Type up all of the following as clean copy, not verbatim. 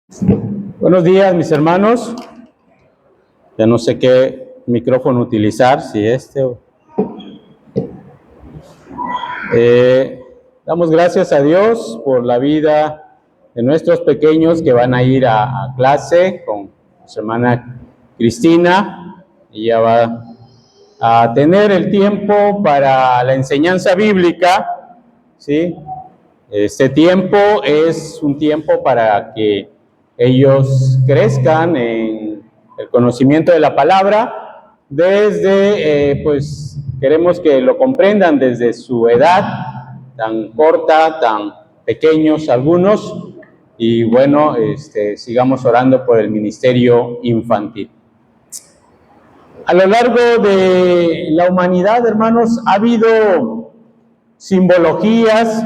Buenos días, mis hermanos. Ya no sé qué micrófono utilizar, si este o... Damos gracias a Dios por la vida de nuestros pequeños que van a ir a clase con su hermana Cristina. Ella va a tener el tiempo para la enseñanza bíblica, ¿sí? Este tiempo es un tiempo para que ellos crezcan en el conocimiento de la palabra desde, pues queremos que lo comprendan desde su edad tan corta, tan pequeños algunos, y bueno, sigamos orando por el ministerio infantil. A lo largo de la humanidad, hermanos, ha habido simbologías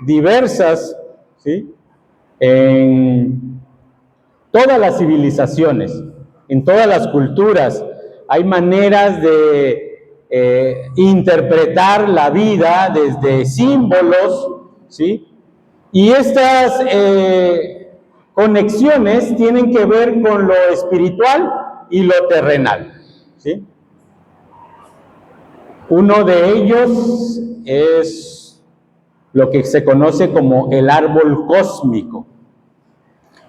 diversas, ¿sí? En todas las civilizaciones, en todas las culturas, hay maneras de interpretar la vida desde símbolos, ¿sí? Y estas conexiones tienen que ver con lo espiritual y lo terrenal, ¿sí? Uno de ellos es lo que se conoce como el árbol cósmico.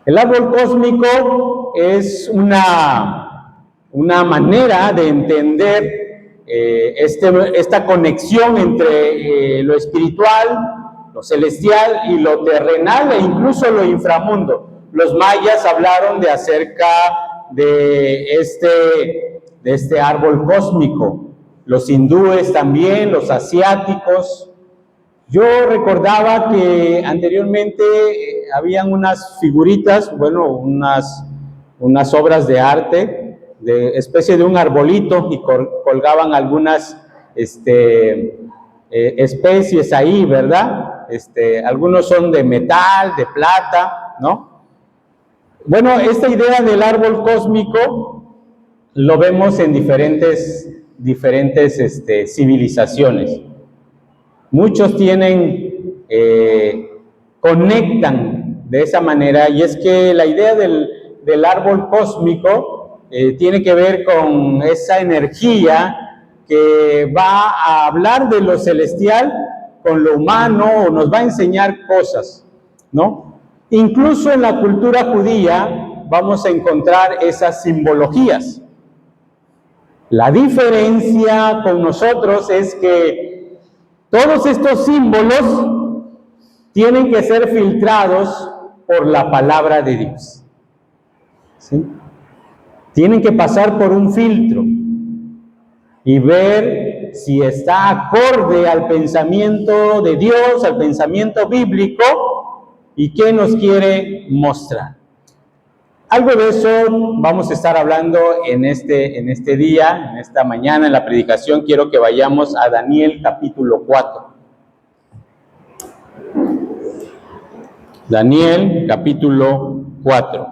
El árbol cósmico es una manera de entender esta conexión entre lo espiritual, lo celestial y lo terrenal e incluso lo inframundo. Los mayas hablaron acerca de este árbol cósmico. Los hindúes también, los asiáticos. Yo recordaba que anteriormente habían unas figuritas, bueno, unas obras de arte, de especie de un arbolito, y colgaban algunas especies ahí, ¿verdad? Algunos son de metal, de plata, ¿no? Bueno, esta idea del árbol cósmico lo vemos en diferentes civilizaciones. Muchos conectan de esa manera, y es que la idea del árbol cósmico tiene que ver con esa energía que va a hablar de lo celestial con lo humano, o nos va a enseñar cosas, ¿no? Incluso en la cultura judía vamos a encontrar esas simbologías. La diferencia con nosotros es que todos estos símbolos tienen que ser filtrados por la palabra de Dios, ¿sí? Tienen que pasar por un filtro y ver si está acorde al pensamiento de Dios, al pensamiento bíblico, y qué nos quiere mostrar. Algo de eso vamos a estar hablando en este día, en esta mañana, en la predicación. Quiero que vayamos a Daniel capítulo 4. Daniel capítulo 4.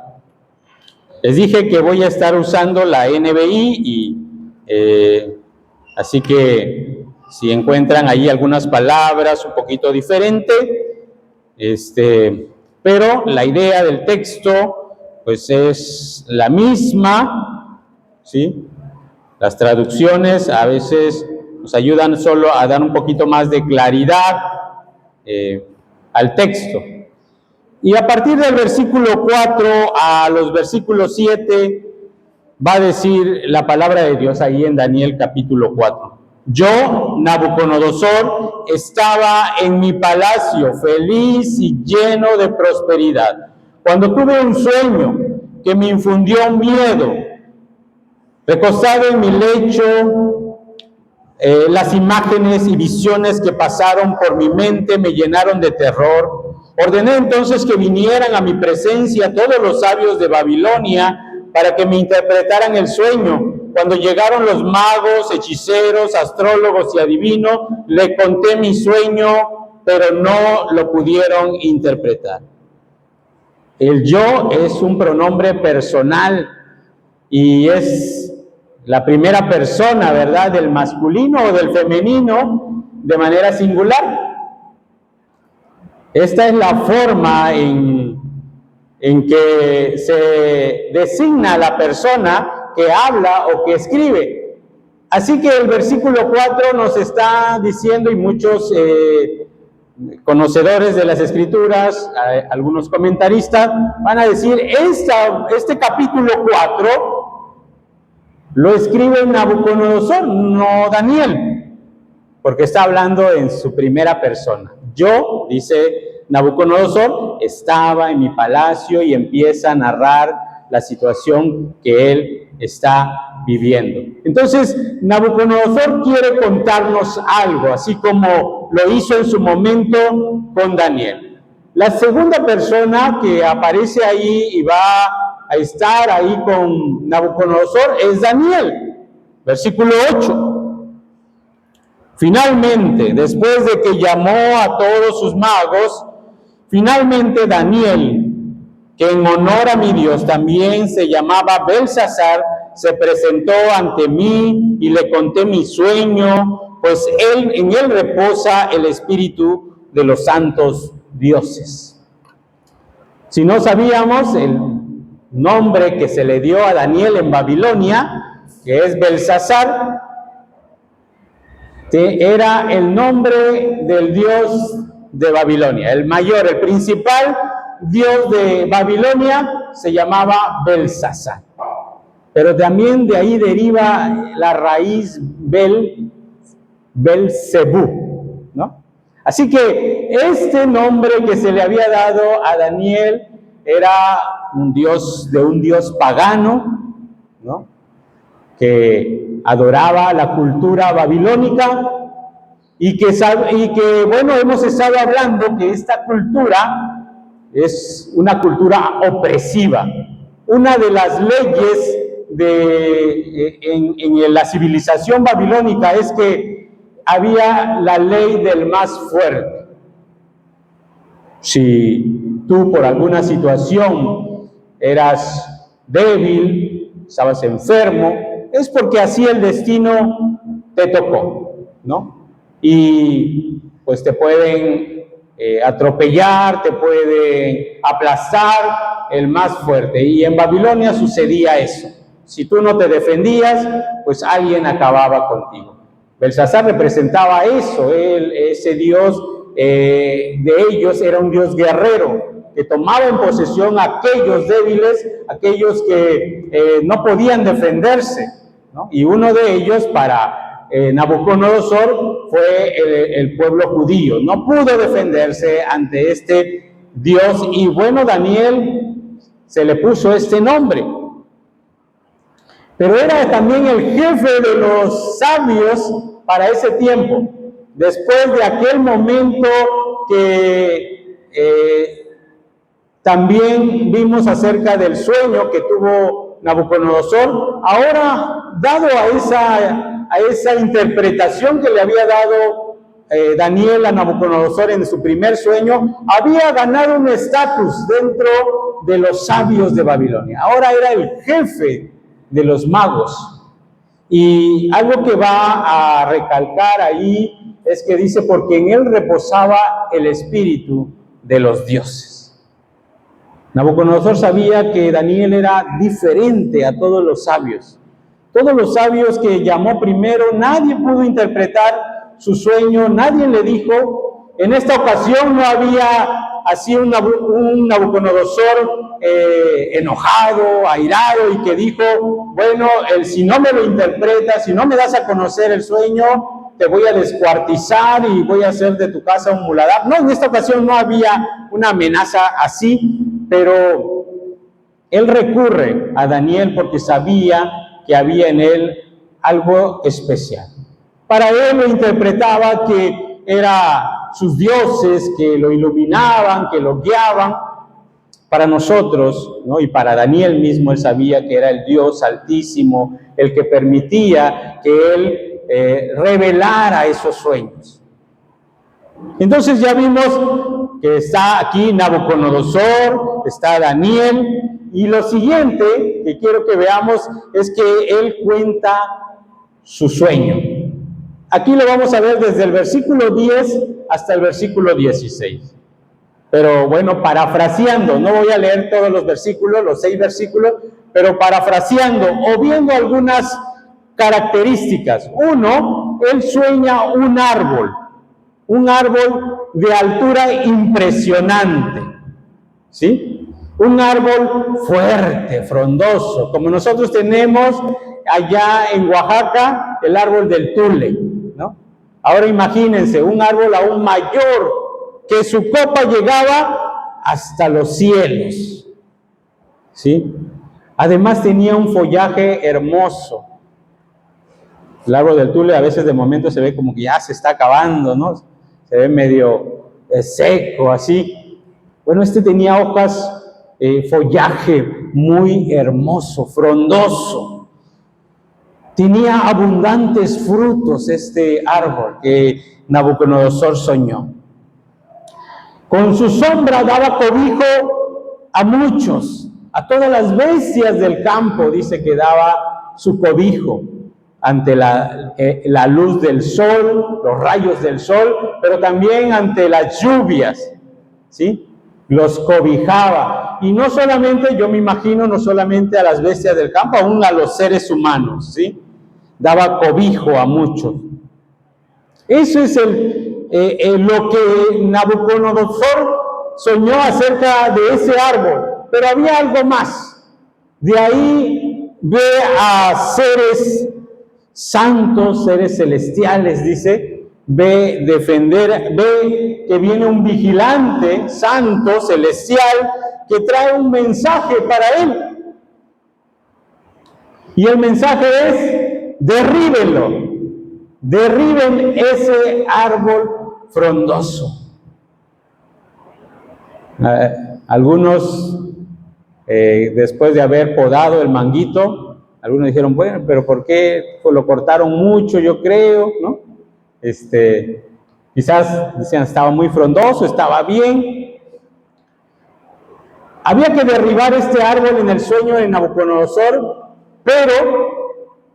Les dije que voy a estar usando la NBI, así que si encuentran ahí algunas palabras un poquito diferentes, pero la idea del texto pues es la misma, ¿sí? Las traducciones a veces nos ayudan solo a dar un poquito más de claridad al texto. Y a partir del versículo 4 a los versículos 7 va a decir la palabra de Dios ahí en Daniel capítulo 4. Yo, Nabucodonosor, estaba en mi palacio, feliz y lleno de prosperidad, cuando tuve un sueño que me infundió miedo. Recostado en mi lecho, las imágenes y visiones que pasaron por mi mente me llenaron de terror. Ordené entonces que vinieran a mi presencia todos los sabios de Babilonia para que me interpretaran el sueño. Cuando llegaron los magos, hechiceros, astrólogos y adivinos, le conté mi sueño, pero no lo pudieron interpretar. El yo es un pronombre personal y es la primera persona, ¿verdad?, del masculino o del femenino de manera singular. Esta es la forma en en que se designa a la persona que habla o que escribe. Así que el versículo 4 nos está diciendo, y muchos conocedores de las Escrituras, algunos comentaristas, van a decir, este capítulo 4 lo escribe Nabucodonosor, no Daniel, porque está hablando en su primera persona. Yo, dice Nabucodonosor, estaba en mi palacio, y empieza a narrar la situación que él está viviendo. Entonces, Nabucodonosor quiere contarnos algo, así como lo hizo en su momento con Daniel. La segunda persona que aparece ahí y va a estar ahí con Nabucodonosor es Daniel. Versículo 8. Finalmente, después de que llamó a todos sus magos, finalmente Daniel, que en honor a mi Dios también se llamaba Belsasar, se presentó ante mí y le conté mi sueño, pues en él reposa el espíritu de los santos dioses. Si no sabíamos, el nombre que se le dio a Daniel en Babilonia, que es Belsasar, era el nombre del dios de Babilonia, el mayor, el principal dios de Babilonia se llamaba Belsasar. Pero también de ahí deriva la raíz Belzebú, ¿no? Así que este nombre que se le había dado a Daniel era un dios pagano, ¿no? Que adoraba la cultura babilónica y que bueno, hemos estado hablando que esta cultura es una cultura opresiva. Una de las leyes en la civilización babilónica es que había la ley del más fuerte. Si tú por alguna situación eras débil, estabas enfermo, es porque así el destino te tocó, ¿no? Y pues te pueden atropellar, te pueden aplastar el más fuerte. Y en Babilonia sucedía eso. Si tú no te defendías, pues alguien acababa contigo. Belsasar representaba eso. Ese dios de ellos era un dios guerrero, que tomaba en posesión a aquellos débiles, aquellos que no podían defenderse, ¿no? Y uno de ellos, para Nabucodonosor, fue el pueblo judío. No pudo defenderse ante este dios, y bueno, Daniel se le puso este nombre. Pero era también el jefe de los sabios para ese tiempo. Después de aquel momento que también vimos acerca del sueño que tuvo Nabucodonosor, ahora, dado a esa interpretación que le había dado Daniel a Nabucodonosor en su primer sueño, había ganado un estatus dentro de los sabios de Babilonia. Ahora era el jefe de los magos. Y algo que va a recalcar ahí es que dice, porque en él reposaba el espíritu de los dioses. Nabucodonosor sabía que Daniel era diferente a todos los sabios. Todos los sabios que llamó primero, nadie pudo interpretar su sueño, nadie le dijo. En esta ocasión no había así un Nabucodonosor enojado, airado, y que dijo, bueno, si no me lo interpretas, si no me das a conocer el sueño, te voy a descuartizar y voy a hacer de tu casa un muladar. No, en esta ocasión no había una amenaza así, pero él recurre a Daniel porque sabía que había en él algo especial. Para él lo interpretaba que era sus dioses que lo iluminaban, que lo guiaban. Para nosotros, ¿no? Y para Daniel mismo, él sabía que era el Dios Altísimo el que permitía que él revelara esos sueños. Entonces ya vimos que está aquí Nabucodonosor, está Daniel, y lo siguiente que quiero que veamos es que él cuenta su sueño. Aquí lo vamos a ver desde el versículo 10 hasta el versículo 16. Pero bueno, parafraseando, no voy a leer todos los versículos, los 6 versículos, pero parafraseando o viendo algunas características. Uno, él sueña un árbol de altura impresionante, ¿sí? Un árbol fuerte, frondoso, como nosotros tenemos allá en Oaxaca, el árbol del tule, ¿no? Ahora imagínense, un árbol aún mayor, que su copa llegaba hasta los cielos, ¿sí? Además tenía un follaje hermoso. El árbol del tule a veces de momento se ve como que ya se está acabando, ¿no? Se ve medio seco, así. Bueno, este tenía hojas, follaje muy hermoso, frondoso. Tenía abundantes frutos este árbol que Nabucodonosor soñó. Con su sombra daba cobijo a muchos, a todas las bestias del campo, dice que daba su cobijo ante la luz del sol, los rayos del sol, pero también ante las lluvias, ¿sí? Los cobijaba. Y no solamente, yo me imagino, no solamente a las bestias del campo, aún a los seres humanos, ¿sí? Daba cobijo a muchos. Eso es lo que Nabucodonosor soñó acerca de ese árbol, pero había algo más. De ahí ve a seres santos, seres celestiales, dice, ve que viene un vigilante santo, celestial, que trae un mensaje para él. Y el mensaje es: derriben ese árbol frondoso. Algunos, después de haber podado el manguito, algunos dijeron, bueno, pero ¿por qué? Pues lo cortaron mucho, yo creo, ¿no? Quizás decían, estaba muy frondoso, estaba bien. Había que derribar este árbol en el sueño de Nabucodonosor, pero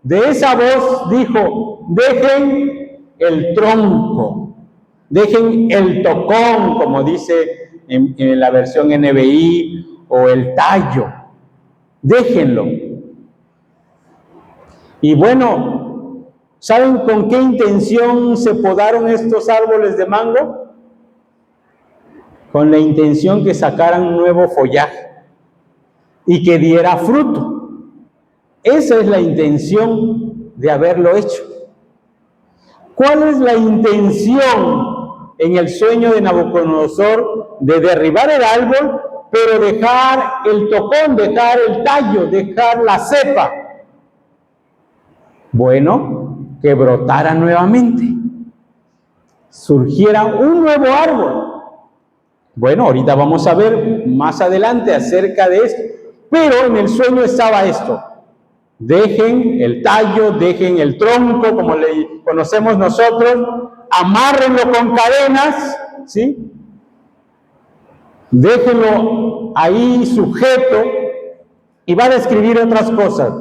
de esa voz dijo, dejen el tronco, dejen el tocón, como dice en la versión NBI, o el tallo, déjenlo. Y bueno, ¿saben con qué intención se podaron estos árboles de mango? Con la intención que sacaran un nuevo follaje y que diera fruto. Esa es la intención de haberlo hecho. ¿Cuál es la intención en el sueño de Nabucodonosor? De derribar el árbol, pero dejar el tocón, dejar el tallo, dejar la cepa. Bueno, que brotara nuevamente, surgiera un nuevo árbol. Bueno, ahorita vamos a ver más adelante acerca de esto, pero en el sueño estaba esto: dejen el tallo, dejen el tronco, como le conocemos nosotros, amárrenlo con cadenas, ¿sí? Déjenlo ahí sujeto, y va a describir otras cosas.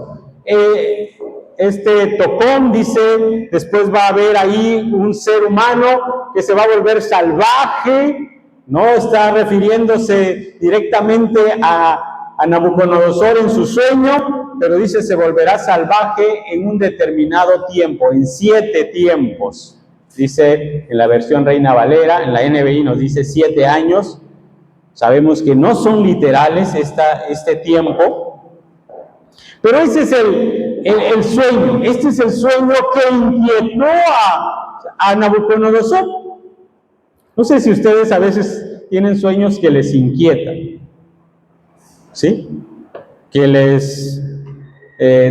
Este tocón, dice, después va a haber ahí un ser humano que se va a volver salvaje, no está refiriéndose directamente a Nabucodonosor en su sueño, pero dice se volverá salvaje en un determinado tiempo, en 7 tiempos. Dice en la versión Reina Valera, en la NBI nos dice 7 años. Sabemos que no son literales este tiempo, pero ese es el sueño. Este es el sueño que inquietó a Nabucodonosor. No sé si ustedes a veces tienen sueños que les inquietan, ¿sí? Que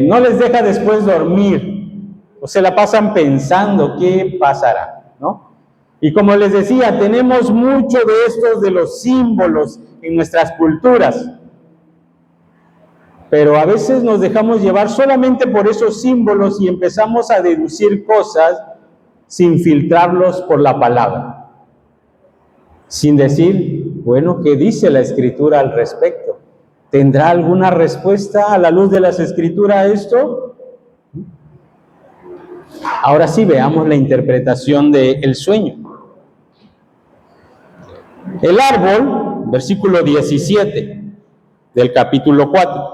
no les deja después dormir, o se la pasan pensando qué pasará, ¿no? Y como les decía, tenemos mucho de estos de los símbolos en nuestras culturas, pero a veces nos dejamos llevar solamente por esos símbolos y empezamos a deducir cosas sin filtrarlos por la palabra, sin decir, bueno, ¿qué dice la Escritura al respecto? ¿Tendrá alguna respuesta a la luz de las Escrituras a esto? Ahora sí, veamos la interpretación del sueño. El árbol, versículo 17 del capítulo 4.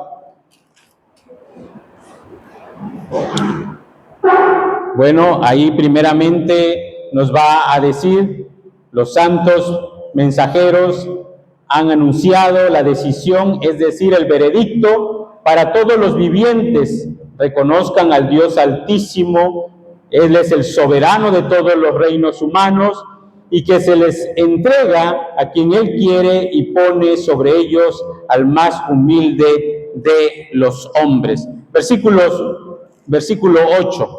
Bueno, ahí primeramente nos va a decir, los santos mensajeros han anunciado la decisión, es decir, el veredicto para todos los vivientes. Reconozcan al Dios Altísimo, Él es el soberano de todos los reinos humanos, y que se les entrega a quien Él quiere y pone sobre ellos al más humilde de los hombres. Versículo 8.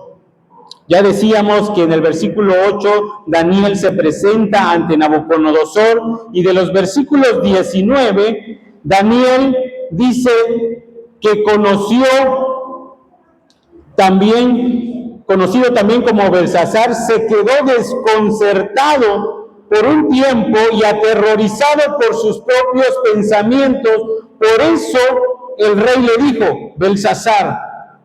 Ya decíamos que en el versículo 8 Daniel se presenta ante Nabucodonosor, y de los versículos 19 Daniel dice que conocido también como Belsasar, se quedó desconcertado por un tiempo y aterrorizado por sus propios pensamientos. Por eso el rey le dijo: Belsasar,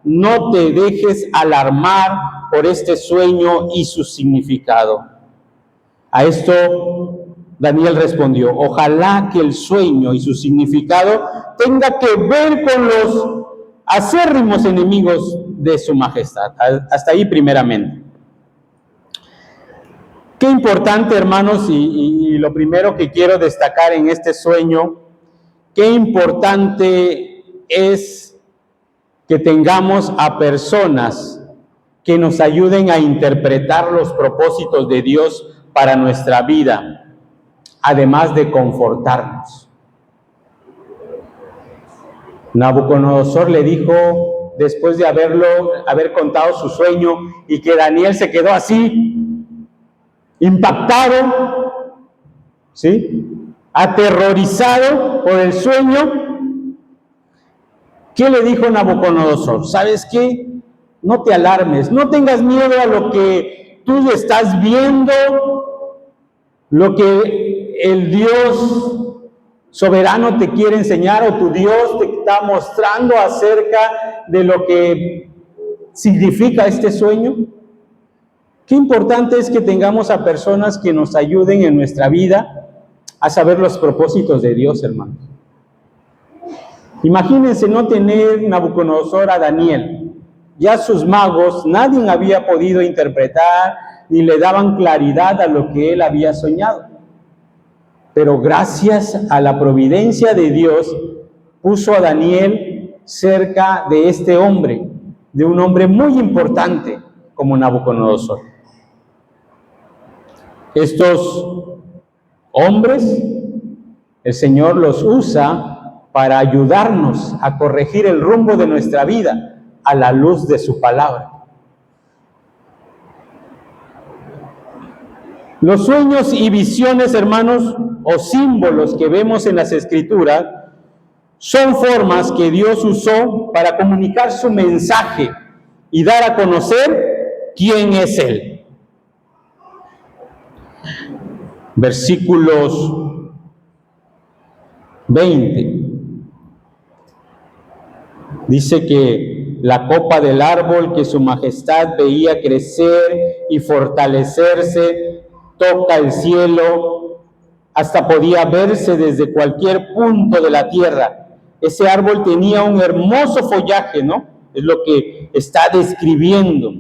no te dejes alarmar por este sueño y su significado. A esto Daniel respondió: ojalá que el sueño y su significado tenga que ver con los acérrimos enemigos de su majestad. Hasta ahí primeramente. Qué importante, hermanos, y lo primero que quiero destacar en este sueño, qué importante es que tengamos a personas que nos ayuden a interpretar los propósitos de Dios para nuestra vida, además de confortarnos. Nabucodonosor le dijo, después de haber contado su sueño, y que Daniel se quedó así, impactado, ¿sí?, aterrorizado por el sueño. ¿Qué le dijo Nabucodonosor? ¿Sabes qué? No te alarmes, no tengas miedo a lo que tú estás viendo, lo que el Dios soberano te quiere enseñar, o tu Dios te está mostrando acerca de lo que significa este sueño. Qué importante es que tengamos a personas que nos ayuden en nuestra vida a saber los propósitos de Dios, hermanos. Imagínense no tener Nabucodonosor a Daniel. Ya sus magos, nadie había podido interpretar ni le daban claridad a lo que él había soñado. Pero gracias a la providencia de Dios, puso a Daniel cerca de este hombre, de un hombre muy importante como Nabucodonosor. Estos hombres, el Señor los usa para ayudarnos a corregir el rumbo de nuestra vida a la luz de su palabra. Los sueños y visiones, hermanos, o símbolos que vemos en las Escrituras, son formas que Dios usó para comunicar su mensaje y dar a conocer quién es Él. Versículos 20. Dice que la copa del árbol que su majestad veía crecer y fortalecerse toca el cielo, hasta podía verse desde cualquier punto de la tierra. Ese árbol tenía un hermoso follaje, ¿no? Es lo que está describiendo.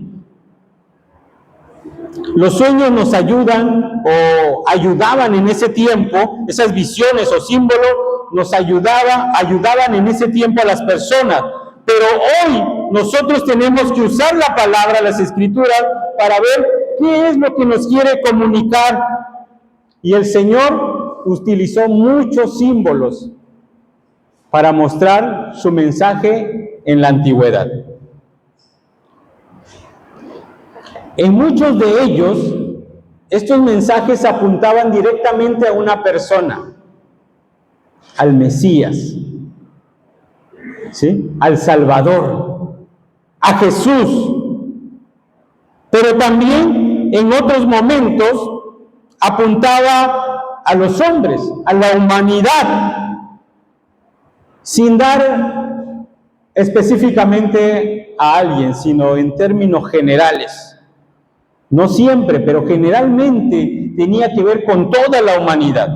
Los sueños nos ayudan o ayudaban en ese tiempo, esas visiones o símbolos nos ayudaban en ese tiempo a las personas. Pero hoy nosotros tenemos que usar la palabra, las Escrituras, para ver qué es lo que nos quiere comunicar. Y el Señor utilizó muchos símbolos para mostrar su mensaje en la antigüedad. En muchos de ellos, estos mensajes apuntaban directamente a una persona, al Mesías, ¿sí?, al Salvador, a Jesús. Pero también en otros momentos apuntaba a los hombres, a la humanidad, sin dar específicamente a alguien, sino en términos generales. No siempre, pero generalmente tenía que ver con toda la humanidad.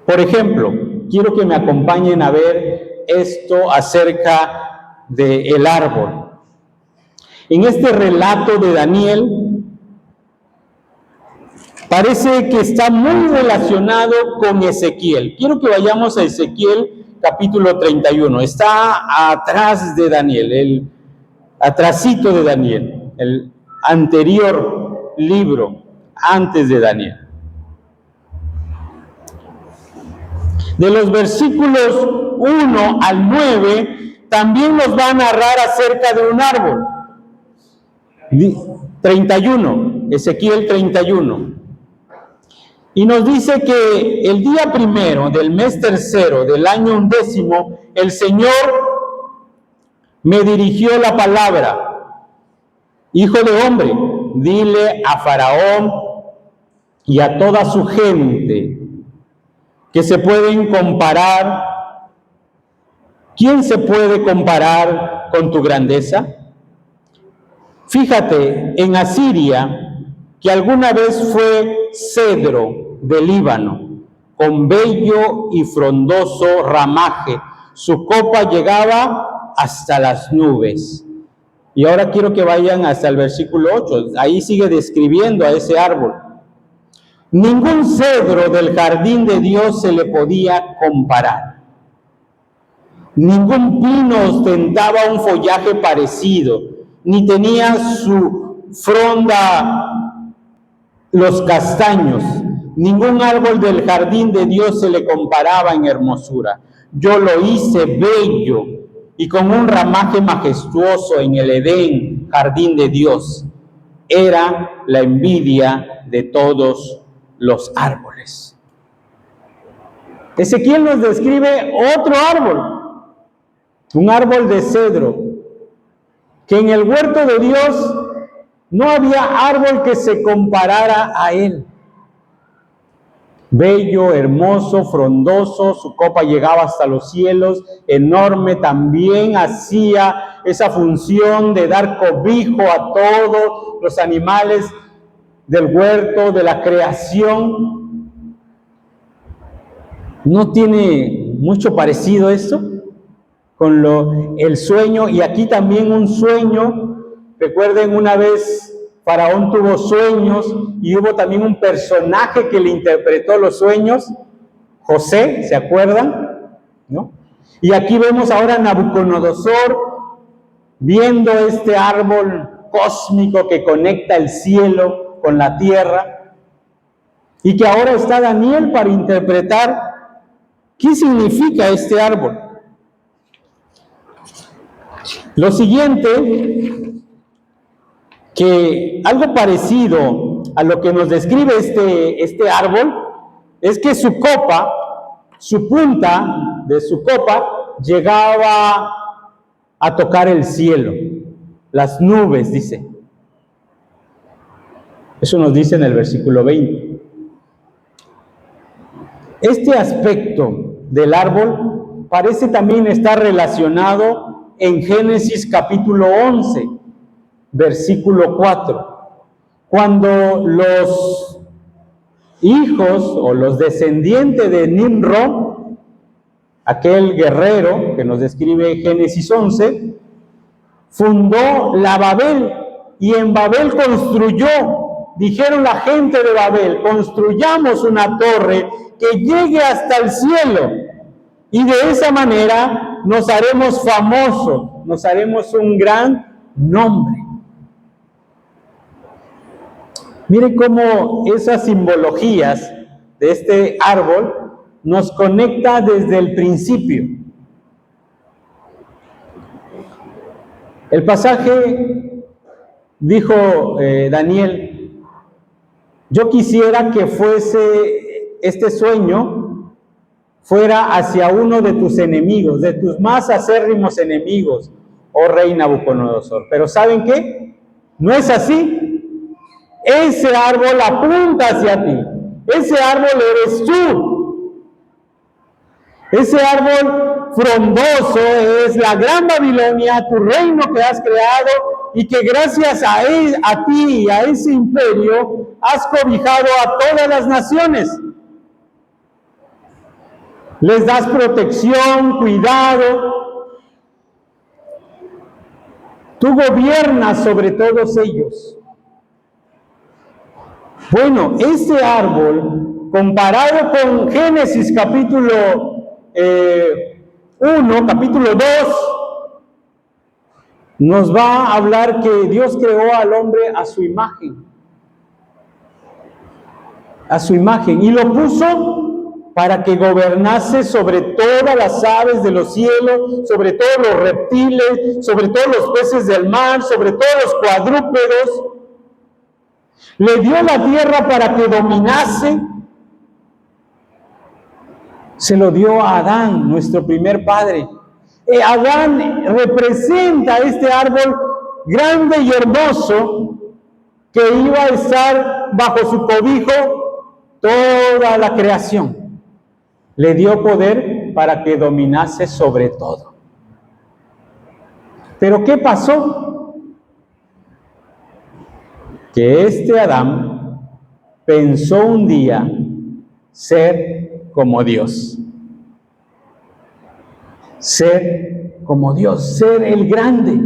Por ejemplo, quiero que me acompañen a ver esto acerca del árbol. En este relato de Daniel, parece que está muy relacionado con Ezequiel. Quiero que vayamos a Ezequiel capítulo 31. Está atrás de Daniel, el atrasito de Daniel, el anterior libro antes de Daniel. De los versículos 1 al 9, también nos va a narrar acerca de un árbol. 31, Ezequiel 31. Y nos dice que el día primero del mes tercero del año 11, el Señor me dirigió la palabra: hijo de hombre, dile a Faraón y a toda su gente que se pueden comparar. ¿Quién se puede comparar con tu grandeza? Fíjate, en Asiria, que alguna vez fue cedro del Líbano, con bello y frondoso ramaje, su copa llegaba hasta las nubes. Y ahora quiero que vayan hasta el versículo 8, ahí sigue describiendo a ese árbol. Ningún cedro del jardín de Dios se le podía comparar. Ningún pino ostentaba un follaje parecido, ni tenía su fronda los castaños. Ningún árbol del jardín de Dios se le comparaba en hermosura. Yo lo hice bello y con un ramaje majestuoso en el Edén, jardín de Dios. Era la envidia de todos los árboles. Ezequiel nos describe otro árbol, un árbol de cedro, que en el huerto de Dios no había árbol que se comparara a él. Bello, hermoso, frondoso, su copa llegaba hasta los cielos, enorme, también hacía esa función de dar cobijo a todos los animales del huerto, de la creación. ¿No tiene mucho parecido esto con el sueño? Y aquí también un sueño. Recuerden, una vez Faraón tuvo sueños y hubo también un personaje que le interpretó los sueños, José, ¿se acuerdan? ¿No? Y aquí vemos ahora a Nabucodonosor viendo este árbol cósmico que conecta el cielo con la tierra, y que ahora está Daniel para interpretar qué significa este árbol. Lo siguiente, que algo parecido a lo que nos describe este árbol, es que su copa, su punta de su copa, llegaba a tocar el cielo, las nubes, dice. Eso nos dice en el versículo 20. Este aspecto del árbol parece también estar relacionado en Génesis capítulo 11, versículo 4, cuando los hijos o los descendientes de Nimrod, aquel guerrero que nos describe Génesis 11, fundó la Babel, y en Babel construyó. Dijeron la gente de Babel: construyamos una torre que llegue hasta el cielo, y de esa manera nos haremos famosos, nos haremos un gran nombre. Miren cómo esas simbologías de este árbol nos conecta desde el principio. El pasaje dijo Daniel: yo quisiera que fuese este sueño fuera hacia uno de tus enemigos, de tus más acérrimos enemigos, oh rey Nabucodonosor. Pero ¿saben qué? No es así. Ese árbol apunta hacia ti. Ese árbol eres tú. Ese árbol frondoso es la gran Babilonia, tu reino que has creado, y que gracias a ti y a ese imperio has cobijado a todas las naciones. Les das protección, cuidado. Tú gobiernas sobre todos ellos. Bueno, este árbol, comparado con Génesis capítulo 1, capítulo 2, nos va a hablar que Dios creó al hombre a su imagen. A su imagen. Y lo puso para que gobernase sobre todas las aves de los cielos, sobre todos los reptiles, sobre todos los peces del mar, sobre todos los cuadrúpedos. Le dio la tierra para que dominase. Se lo dio a Adán, nuestro primer padre. Adán representa este árbol grande y hermoso que iba a estar bajo su cobijo toda la creación. Le dio poder para que dominase sobre todo. Pero ¿qué pasó? Que este Adán pensó un día ser como Dios. Ser como Dios, ser el grande.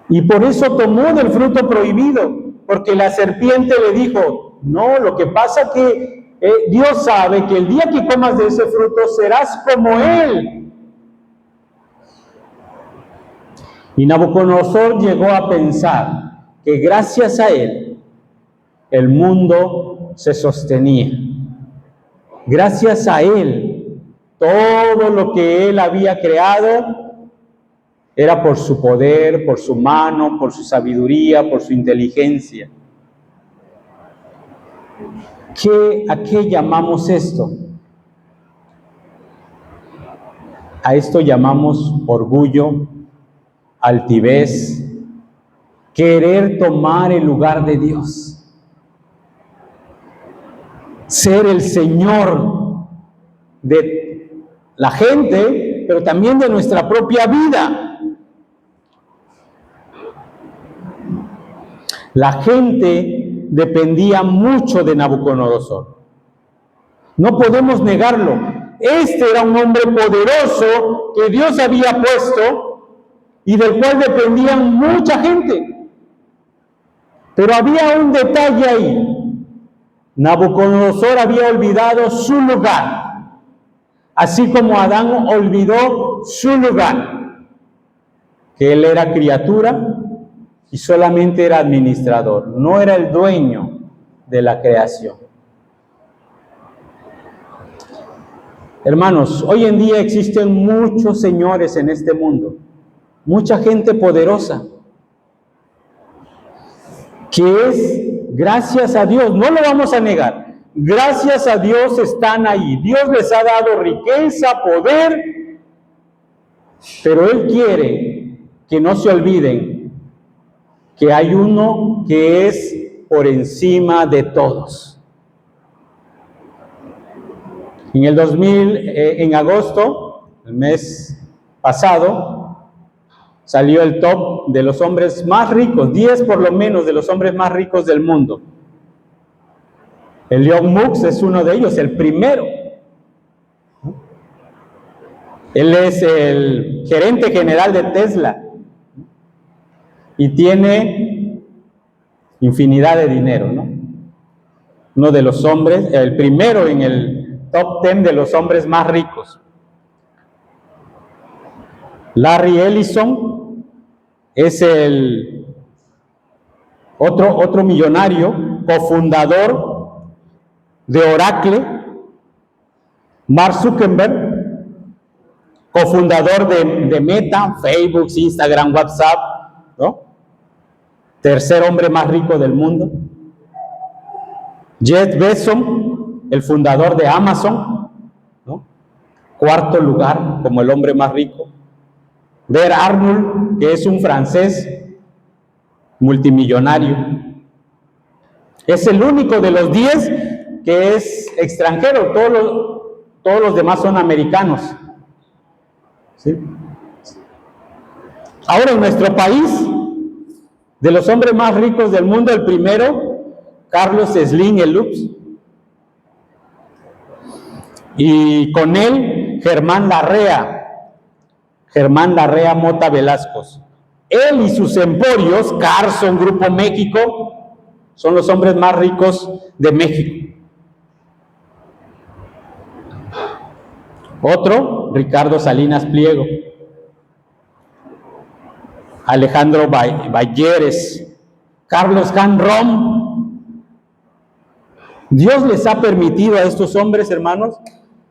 Y por eso tomó del fruto prohibido, porque la serpiente le dijo, no, lo que pasa que Dios sabe que el día que comas de ese fruto serás como Él. Y Nabucodonosor llegó a pensar que gracias a él el mundo se sostenía. Gracias a él todo lo que él había creado era por su poder, por su mano, por su sabiduría, por su inteligencia. ¿A qué llamamos esto? A esto llamamos orgullo, altivez, querer tomar el lugar de Dios, ser el Señor de la gente, pero también de nuestra propia vida. La gente dependía mucho de Nabucodonosor. No podemos negarlo. Este era un hombre poderoso que Dios había puesto y del cual dependían mucha gente. Pero había un detalle ahí. Nabucodonosor había olvidado su lugar, así como Adán olvidó su lugar, que él era criatura y solamente era administrador, no era el dueño de la creación. Hermanos, hoy en día existen muchos señores en este mundo, mucha gente poderosa, que es gracias a Dios, no lo vamos a negar, gracias a Dios están ahí, Dios les ha dado riqueza, poder, pero Él quiere que no se olviden que hay uno que es por encima de todos. En agosto, el mes pasado, salió el top de los hombres más ricos, 10 por lo menos de los hombres más ricos del mundo. Elon Musk es uno de ellos, el primero. Él es el gerente general de Tesla y tiene infinidad de dinero, ¿no? Uno de los hombres, el primero en el top 10 de los hombres más ricos. Larry Ellison es el otro millonario, cofundador de Oracle. Mark Zuckerberg, cofundador de Meta, Facebook, Instagram, WhatsApp, ¿no? Tercer hombre más rico del mundo. Jeff Bezos, el fundador de Amazon, ¿no? Cuarto lugar como el hombre más rico. Ver Arnold, que es un francés multimillonario. Es el único de los 10 que es extranjero, todos los demás son americanos. ¿Sí? Ahora en nuestro país, de los hombres más ricos del mundo, el primero, Carlos Slim Helú. Y con él, Germán Larrea Mota Velasco. Él y sus emporios, Carson, Grupo México, son los hombres más ricos de México. Otro, Ricardo Salinas Pliego, Alejandro Balleres, Carlos Jan Rom. Dios les ha permitido a estos hombres, hermanos,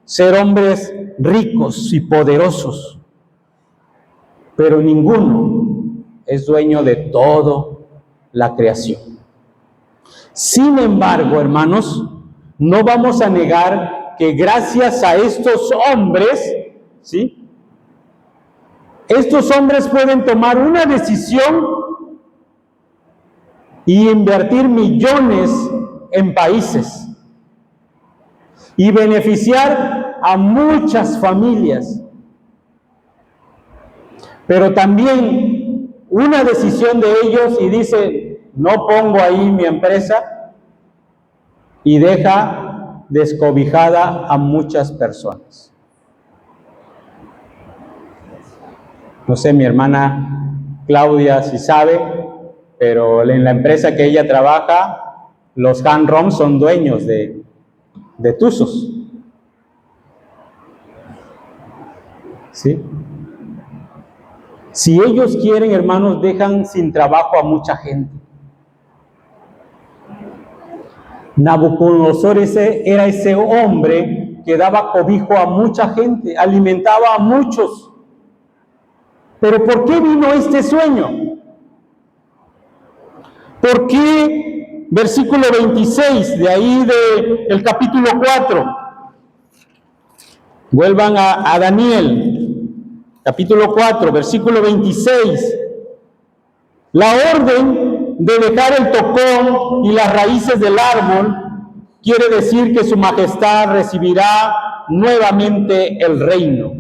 ser hombres ricos y poderosos, pero ninguno es dueño de toda la creación. Sin embargo, hermanos, no vamos a negar que gracias a estos hombres, ¿sí?, estos hombres pueden tomar una decisión y invertir millones en países y beneficiar a muchas familias. Pero también una decisión de ellos y dice, no pongo ahí mi empresa, y deja descobijada a muchas personas. No sé, mi hermana Claudia si sabe, pero en la empresa que ella trabaja, los Han Rom son dueños de Tuzos. ¿Sí? Si ellos quieren, hermanos, dejan sin trabajo a mucha gente. Nabucodonosor era ese hombre que daba cobijo a mucha gente, alimentaba a muchos. Pero ¿por qué vino este sueño? ¿Por qué? Versículo 26, de ahí del capítulo 4. Vuelvan a Daniel, capítulo 4, versículo 26. La orden de dejar el tocón y las raíces del árbol quiere decir que su majestad recibirá nuevamente el reino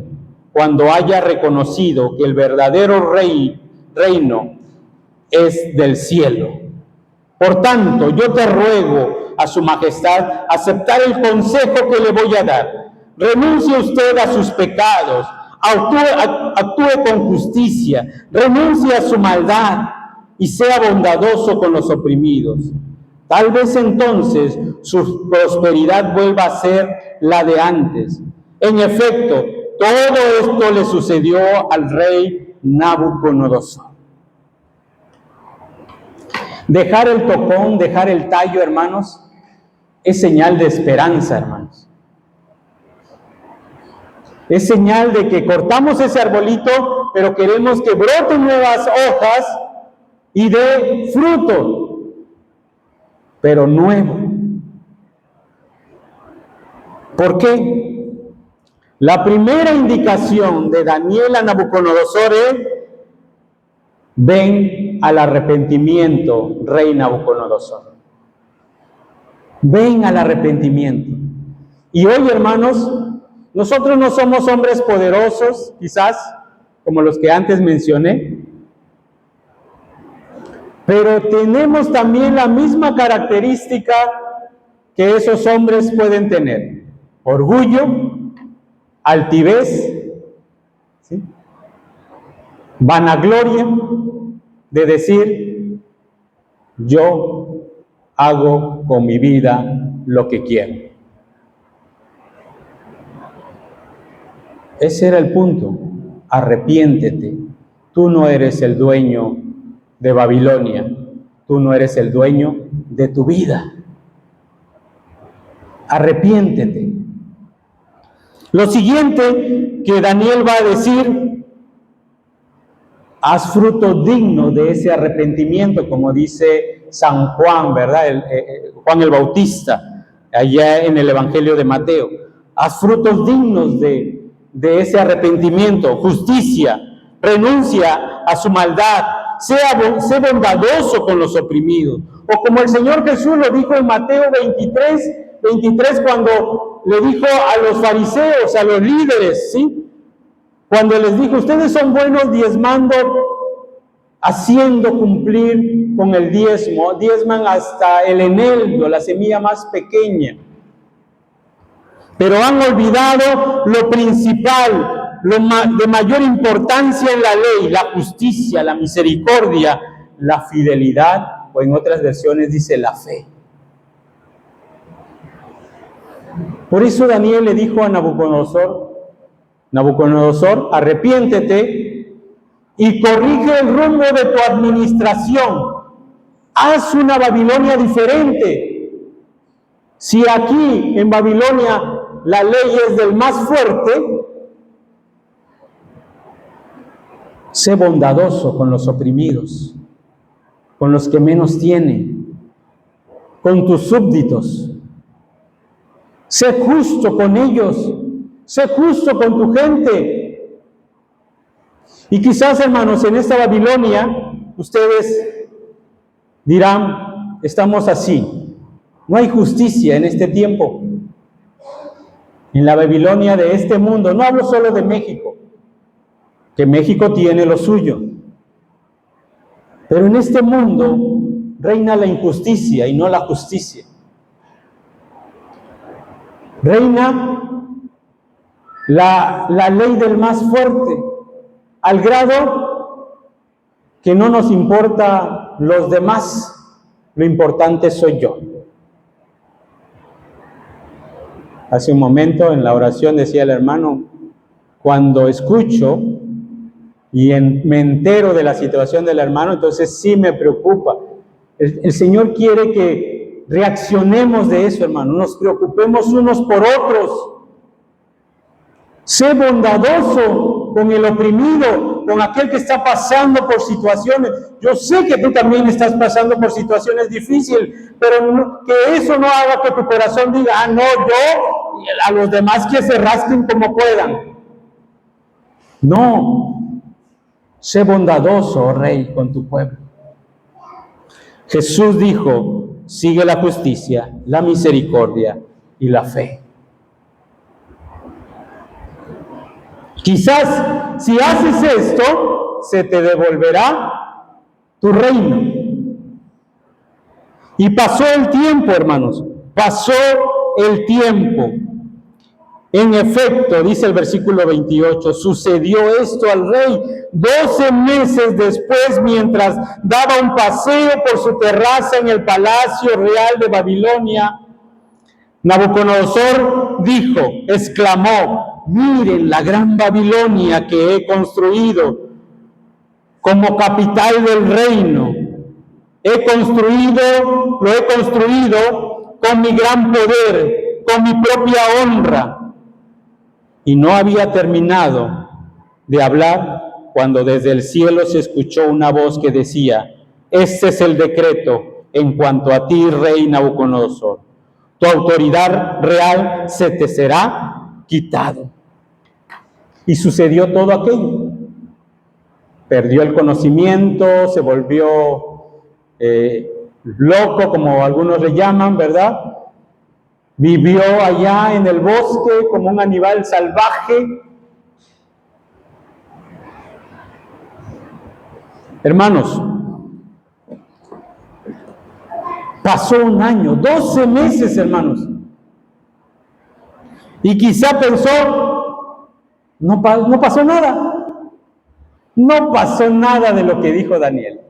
cuando haya reconocido que el verdadero reino es del cielo. Por tanto, yo te ruego a su majestad aceptar el consejo que le voy a dar. Renuncie usted a sus pecados, actúe con justicia, renuncie a su maldad y sea bondadoso con los oprimidos. Tal vez entonces su prosperidad vuelva a ser la de antes. En efecto, todo esto le sucedió al rey Nabucodonosor. Dejar el tocón, dejar el tallo, hermanos, es señal de esperanza, hermanos. Es señal de que cortamos ese arbolito, pero queremos que broten nuevas hojas y dé fruto, pero nuevo. ¿Por qué? La primera indicación de Daniel a Nabucodonosor es: ven al arrepentimiento, rey Nabucodonosor. Ven al arrepentimiento. Y hoy, hermanos, nosotros no somos hombres poderosos, quizás, como los que antes mencioné, pero tenemos también la misma característica que esos hombres pueden tener: orgullo, altivez, ¿sí?, vanagloria, de decir, yo hago con mi vida lo que quiero. Ese era el punto. Arrepiéntete. Tú no eres el dueño de Babilonia. Tú no eres el dueño de tu vida. Arrepiéntete. Lo siguiente que Daniel va a decir: haz fruto digno de ese arrepentimiento, como dice San Juan, ¿verdad? Juan el Bautista, allá en el Evangelio de Mateo. Haz frutos dignos de ese arrepentimiento: justicia, renuncia a su maldad, sé bondadoso con los oprimidos. O como el Señor Jesús lo dijo en Mateo 23, cuando le dijo a los fariseos, a los líderes, ¿sí?, cuando les dijo, ustedes son buenos diezmando, haciendo cumplir con el diezmo, diezman hasta el eneldo, la semilla más pequeña. pero han olvidado lo principal, de mayor importancia en la ley: la justicia, la misericordia, la fidelidad, o en otras versiones dice la fe. Por eso Daniel le dijo a Nabucodonosor, arrepiéntete y corrige el rumbo de tu administración. Haz una Babilonia diferente. Si aquí en Babilonia la ley es del más fuerte, sé bondadoso con los oprimidos, con los que menos tienen, con tus súbditos. Sé justo con ellos, sé justo con tu gente. Y quizás, hermanos, en esta Babilonia, ustedes dirán, estamos así. No hay justicia en este tiempo. En la Babilonia de este mundo, no hablo solo de México, que México tiene lo suyo. Pero en este mundo reina la injusticia y no la justicia. Reina la ley del más fuerte, al grado que no nos importa los demás, lo importante soy yo. Hace un momento en la oración decía el hermano, cuando escucho y me entero de la situación del hermano, entonces sí me preocupa. El Señor quiere que reaccionemos de eso, hermano, nos preocupemos unos por otros. Sé bondadoso con el oprimido, con aquel que está pasando por situaciones. Yo sé que tú también estás pasando por situaciones difíciles, pero que eso no haga que tu corazón diga, no, yo, a los demás que se rasquen como puedan. No, sé bondadoso, oh Rey, con tu pueblo. Jesús dijo, sigue la justicia, la misericordia y la fe. Quizás si haces esto, se te devolverá tu reino. Y pasó el tiempo, hermanos, pasó el tiempo. En efecto, dice el versículo 28, sucedió esto al rey 12 meses después, mientras daba un paseo por su terraza en el palacio real de Babilonia. Nabucodonosor dijo, exclamó, miren la gran Babilonia que he construido como capital del reino. Lo he construido con mi gran poder, con mi propia honra. Y no había terminado de hablar cuando desde el cielo se escuchó una voz que decía, este es el decreto en cuanto a ti, rey Nabucodonosor. Tu autoridad real se te será quitado. Y sucedió todo aquello. Perdió el conocimiento, se volvió loco, como algunos le llaman, ¿verdad? Vivió allá en el bosque como un animal salvaje. Hermanos, pasó un año, 12 meses, hermanos. Y quizá pensó, no pasó nada. No pasó nada de lo que dijo Daniel.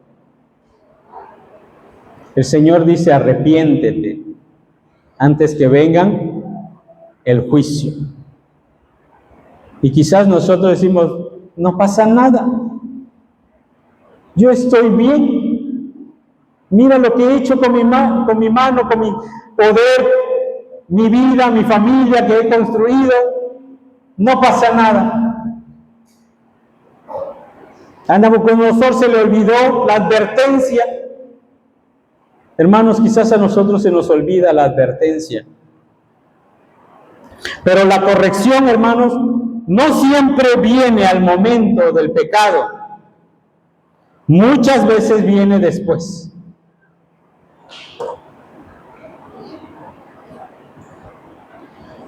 El Señor dice, arrepiéntete antes que vengan el juicio. Y quizás nosotros decimos, no pasa nada. Yo estoy bien. Mira lo que he hecho con mi mano, con mi poder, mi vida, mi familia que he construido. No pasa nada. A Nabucodonosor se le olvidó la advertencia. Hermanos, quizás a nosotros se nos olvida la advertencia. Pero la corrección, hermanos, no siempre viene al momento del pecado. Muchas veces viene después.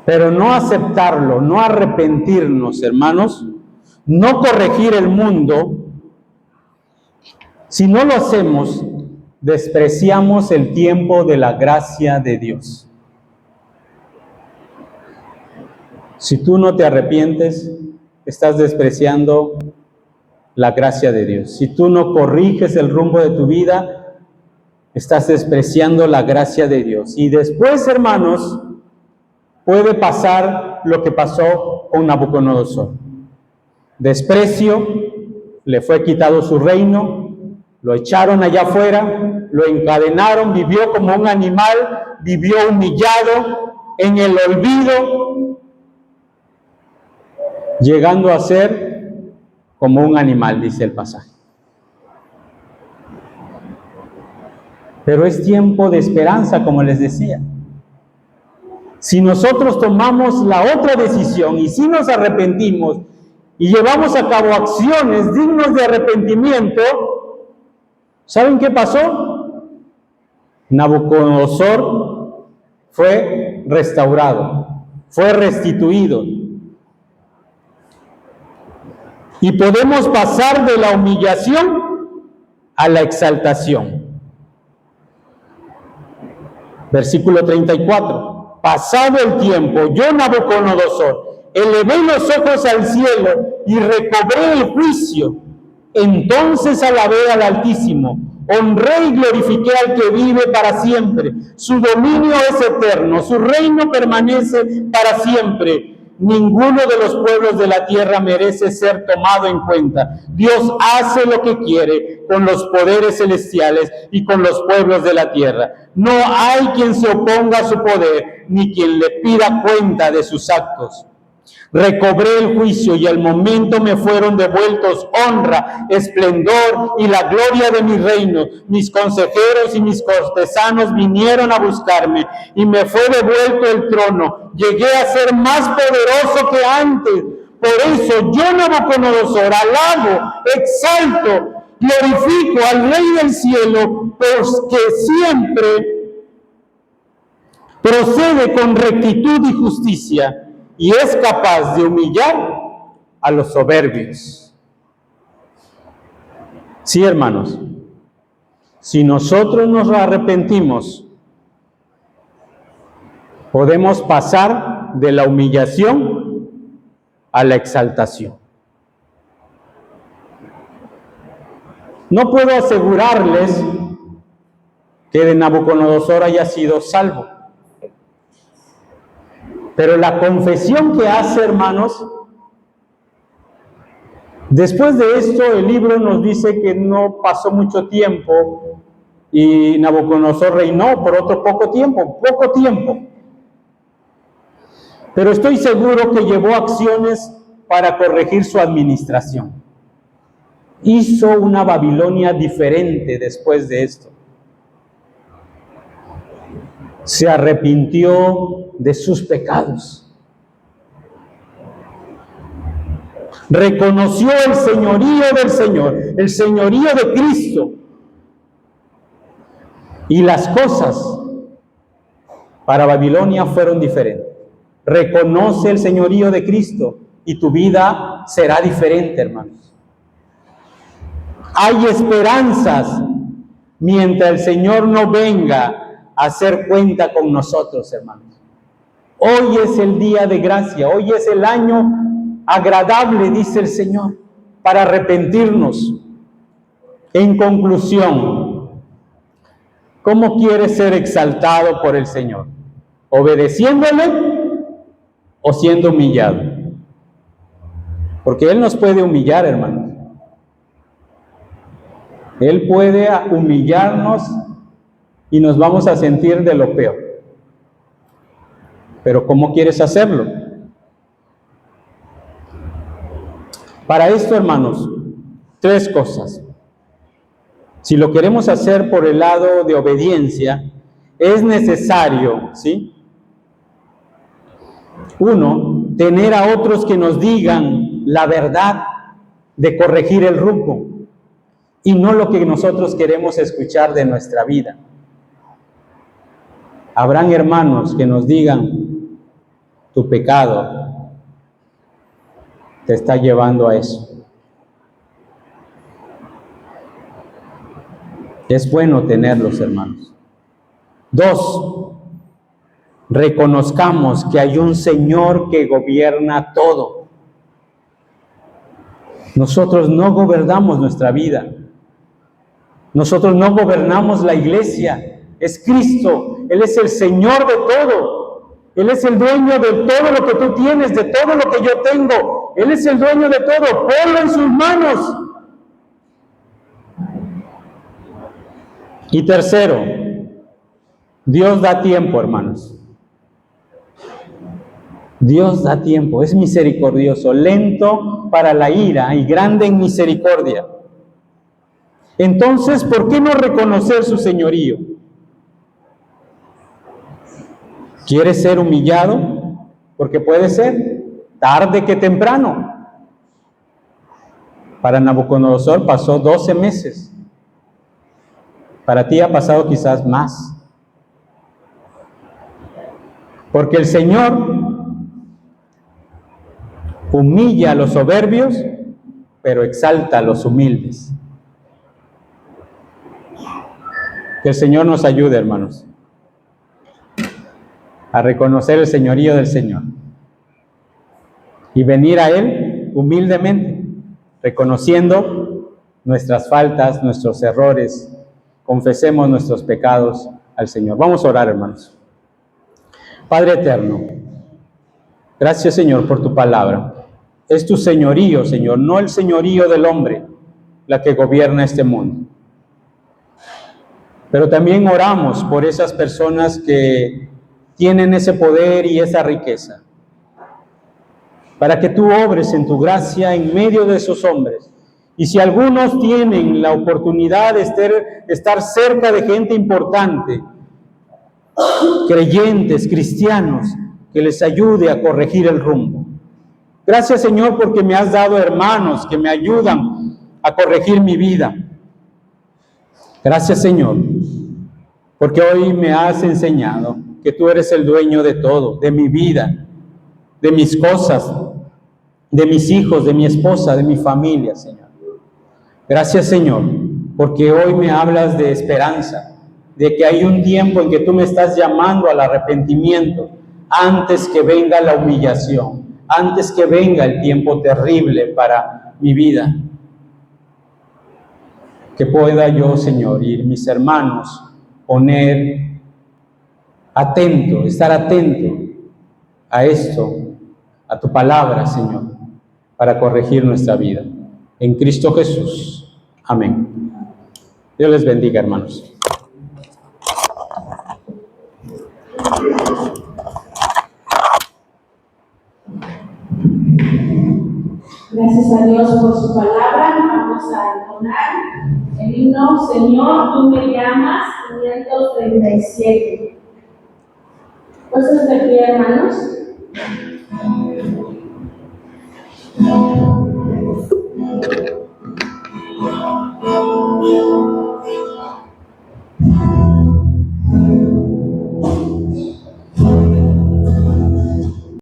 Pero no aceptarlo, no arrepentirnos, hermanos, no corregir el mundo, si no lo hacemos, despreciamos el tiempo de la gracia de Dios. Si tú no te arrepientes, estás despreciando la gracia de Dios. Si tú no corriges el rumbo de tu vida, estás despreciando la gracia de Dios. Y después, hermanos, puede pasar lo que pasó con Nabucodonosor. Desprecio, le fue quitado su reino, lo echaron allá afuera, lo encadenaron, vivió como un animal, vivió humillado, en el olvido, llegando a ser como un animal, dice el pasaje. Pero es tiempo de esperanza, como les decía. Si nosotros tomamos la otra decisión y si nos arrepentimos y llevamos a cabo acciones dignas de arrepentimiento, ¿saben qué pasó? Nabucodonosor fue restaurado, fue restituido. Y podemos pasar de la humillación a la exaltación. Versículo 34. Pasado el tiempo, yo, Nabucodonosor, elevé los ojos al cielo y recobré el juicio. Entonces alabé al Altísimo, honré y glorifiqué al que vive para siempre. Su dominio es eterno, su reino permanece para siempre. Ninguno de los pueblos de la tierra merece ser tomado en cuenta. Dios hace lo que quiere con los poderes celestiales y con los pueblos de la tierra. No hay quien se oponga a su poder, ni quien le pida cuenta de sus actos. Recobré el juicio y al momento me fueron devueltos honra, esplendor y la gloria de mi reino. Mis consejeros y mis cortesanos vinieron a buscarme y me fue devuelto el trono. Llegué a ser más poderoso que antes. Por eso yo, Nabucodonosor, alabo, exalto, glorifico al Rey del cielo, porque siempre procede con rectitud y justicia, y es capaz de humillar a los soberbios. Sí, hermanos, si nosotros nos arrepentimos, podemos pasar de la humillación a la exaltación. No puedo asegurarles que de Nabucodonosor haya sido salvo. Pero la confesión que hace, hermanos, después de esto el libro nos dice que no pasó mucho tiempo y Nabucodonosor reinó por otro poco tiempo. Pero estoy seguro que llevó acciones para corregir su administración. Hizo una Babilonia diferente después de esto. Se arrepintió de sus pecados. Reconoció el señorío del Señor, el señorío de Cristo. Y las cosas para Babilonia fueron diferentes. Reconoce el señorío de Cristo y tu vida será diferente, hermanos. Hay esperanzas mientras el Señor no venga a hacer cuenta con nosotros, hermanos. Hoy es el día de gracia, hoy es el año agradable, dice el Señor, para arrepentirnos. En conclusión, ¿cómo quieres ser exaltado por el Señor? ¿Obedeciéndole o siendo humillado? Porque Él nos puede humillar, hermanos. Él puede humillarnos y nos vamos a sentir de lo peor. Pero ¿cómo quieres hacerlo? Para esto, hermanos, 3 cosas. Si lo queremos hacer por el lado de obediencia, es necesario, ¿sí? 1, tener a otros que nos digan la verdad, de corregir el rumbo, y no lo que nosotros queremos escuchar de nuestra vida. Habrán hermanos que nos digan, tu pecado te está llevando a eso. Es bueno tenerlos, hermanos. 2, reconozcamos que hay un Señor que gobierna todo. Nosotros no gobernamos nuestra vida. Nosotros no gobernamos la iglesia. Es Cristo. Él es el Señor de todo. Él es el dueño de todo lo que tú tienes, de todo lo que yo tengo. Él es el dueño de todo. Ponlo en sus manos. Y tercero, Dios da tiempo, hermanos. Dios da tiempo, es misericordioso, lento para la ira y grande en misericordia. Entonces, ¿por qué no reconocer su señorío? ¿Quieres ser humillado? Porque puede ser tarde que temprano. Para Nabucodonosor pasó 12 meses. Para ti ha pasado quizás más. Porque el Señor humilla a los soberbios, pero exalta a los humildes. Que el Señor nos ayude, hermanos, a reconocer el señorío del Señor y venir a Él humildemente, reconociendo nuestras faltas, nuestros errores. Confesemos nuestros pecados al Señor. Vamos a orar, hermanos. Padre eterno, gracias, Señor, por tu palabra. Es tu señorío, Señor, no el señorío del hombre, la que gobierna este mundo. Pero también oramos por esas personas que tienen ese poder y esa riqueza, para que tú obres en tu gracia en medio de esos hombres. Y si algunos tienen la oportunidad de estar cerca de gente importante, creyentes, cristianos, que les ayude a corregir el rumbo. Gracias, Señor, porque me has dado hermanos que me ayudan a corregir mi vida. Gracias, Señor, porque hoy me has enseñado que tú eres el dueño de todo, de mi vida, de mis cosas, de mis hijos, de mi esposa, de mi familia, Señor. Gracias, Señor, porque hoy me hablas de esperanza, de que hay un tiempo en que tú me estás llamando al arrepentimiento, antes que venga la humillación, antes que venga el tiempo terrible para mi vida. Que pueda yo, Señor, y mis hermanos poner atento, estar atento a esto, a tu palabra, Señor, para corregir nuestra vida. En Cristo Jesús. Amén. Dios les bendiga, hermanos. Gracias a Dios por su palabra. Vamos a entonar el himno Señor, tú me llamas, 537. Puestos de pie, hermanos.